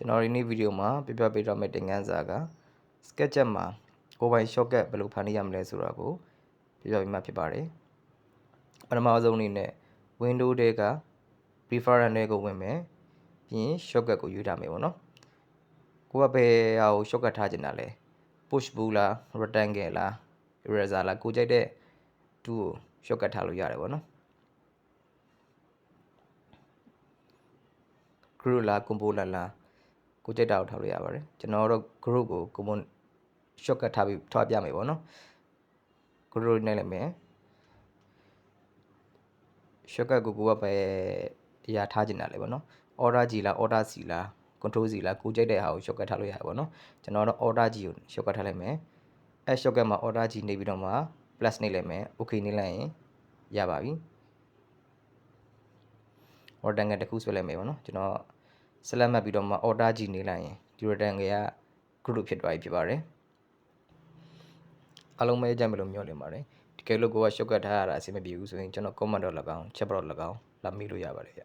ကျွန်တော်ဒီနေ့ဗီဒီယိုမှာပြပြပေးတော့မယ့်သင်ခန်းစာက SketchUp မှာကိုယ်ပိုင် shortcut ဘယ်လိုဖန်တီးရမလဲဆိုတာကိုပြပြပေးမှာဖြစ်ပါတယ်ပထမဆုံးအနေနဲ့ Windows တဲက Preference တွေကိုဝင်မယ်ပြီးရင် shortcut ကိုရွေးထားမယ်ပေါ့နော်ကိုကဘယ်ဟာကို shortcut ထားချင်တာလဲ push ဘူးလား rectangle လား eraser လားကိုကြိုက်တဲ့ tool ကို shortcut ထားလို့ရတယ်ပေါ့နော်group လား component လားကိုကြိုက်တာကိုထားလို့ရပါတယ်ကျွန်တော်တို့ group ကို component shortcut ထားပြီးထားပြမယ်ပေါ့နော် group နဲ့လည်းမယ် shortcut ကိုကပဲအရာထားချင်တာလေပေါ့နော် order G လား order C လား control C လားကိုကြိုက်တဲ့ဟာကို shortcut ထားလို့ရတယ်ပေါ့နော်ကျွန်တော်တို့ order G ကို shortcut ထားလိုက်မယ်အဲ shortcut မှာ order G နေပြီးတော့မှ plus နေလိုက်မယ် okay နေလိုက်ရင်ရပါပြီ rectangle တစ်ခုဆွဲလိုက်မယ်ပေါ့နော်ကျွန်တော် select မှတ်ပြီးတော့မှ order G နေလိုက်ရင်ဒီ rectangle က group ဖြစ်သွားပြီဖြစ်ပါတယ်အားလုံးပဲကြိုက်မယ်လို့မျှော်လင့်ပါတယ်တကယ်လို့ကိုက shortcut ထားရတာအဆင်မပြေဘူးဆိုရင်ကျွန်တော် comment တော့၎င်း chat တော့၎င်းလာမေးလို့ရပါတယ်ဗျ